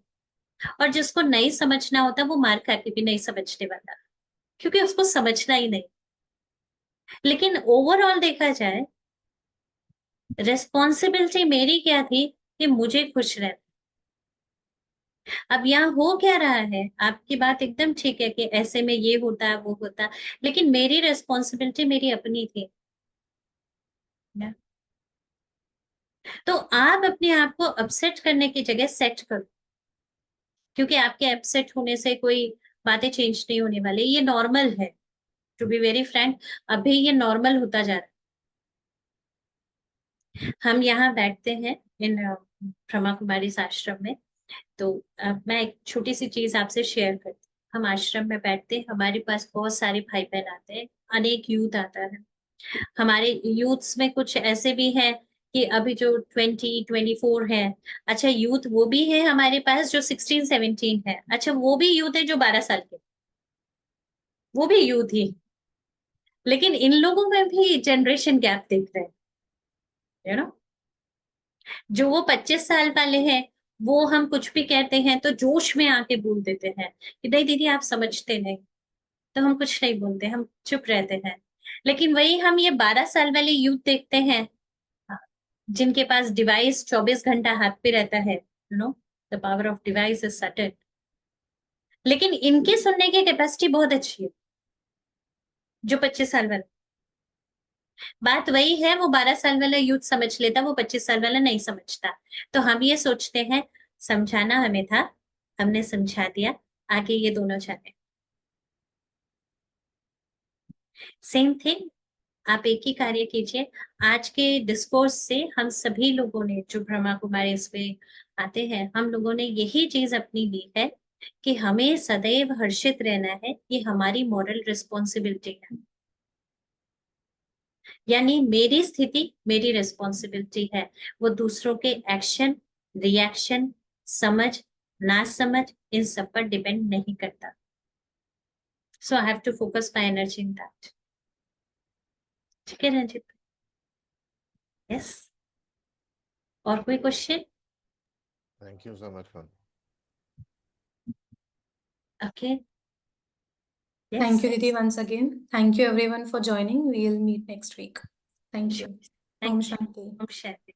[SPEAKER 2] और जिसको नहीं समझना होता वो मार खा के भी नहीं समझने वाला, क्योंकि उसको समझना ही नहीं। लेकिन ओवरऑल देखा जाए, रिस्पॉन्सिबिलिटी मेरी क्या थी कि मुझे खुश रहना। अब यहाँ हो क्या रहा है, आपकी बात एकदम ठीक है कि ऐसे में ये होता है वो होता है, लेकिन मेरी रिस्पॉन्सिबिलिटी मेरी अपनी थी ना। तो आप अपने आप को अपसेट करने की जगह सेट करो, क्योंकि आपके अपसेट होने से कोई बातें चेंज नहीं होने वाली। ये नॉर्मल है, टू बी वेरी फ्रैंक, अभी ये नॉर्मल होता जा रहा है। हम यहाँ बैठते हैं इन ब्रह्मा कुमारी आश्रम में, तो मैं एक छोटी सी चीज आपसे शेयर करती हूँ। हम आश्रम में बैठते हैं, हमारे पास बहुत सारे भाई बहन आते हैं, अनेक यूथ आता है। हमारे यूथ्स में कुछ ऐसे भी हैं कि अभी जो 20-24 है, अच्छा यूथ वो भी है हमारे पास जो 16-17 है, अच्छा वो भी यूथ है जो 12 साल के, वो भी यूथ ही। लेकिन इन लोगों में भी जनरेशन गैप दिख रहा है, यू नो। जो वो 25 साल वाले हैं, वो हम कुछ भी कहते हैं तो जोश में आके बोल देते हैं कि नहीं दीदी आप समझते नहीं, तो हम कुछ नहीं बोलते, हम चुप रहते हैं। लेकिन वही हम ये 12 साल वाले यूथ देखते हैं, जिनके पास डिवाइस 24 घंटा हाथ पे रहता है, you know, the power of device is sudden. लेकिन इनकी सुनने की कैपेसिटी बहुत अच्छी है, जो 25 साल वाले। बात वही है, वो 12 साल वाला यूथ समझ लेता, वो 25 साल वाला नहीं समझता। तो हम ये सोचते हैं समझाना हमें था, हमने समझा दिया, आगे ये दोनों जाने। सेम थिंग आप एक ही कार्य कीजिए। आज के डिस्कोर्स से हम सभी लोगों ने, जो ब्रह्मा कुमारी इसमें आते हैं, हम लोगों ने यही चीज अपनी ली है कि हमें सदैव हर्षित रहना है, ये हमारी मॉरल रिस्पॉन्सिबिलिटी है। यानी मेरी स्थिति मेरी रिस्पॉन्सिबिलिटी है, वो दूसरों के एक्शन, रिएक्शन, समझ ना समझ, इन सब पर डिपेंड नहीं करता। So I have to focus my energy in that. ठीक है रंजित? यस। और कोई question?
[SPEAKER 3] Thank you so much ma'am.
[SPEAKER 2] Okay.
[SPEAKER 1] Thank you, Didi, once again. Thank you, everyone, for joining. We'll meet next week. Thank you. Om
[SPEAKER 2] Thank you.
[SPEAKER 1] Shanti.
[SPEAKER 2] Om Shanti.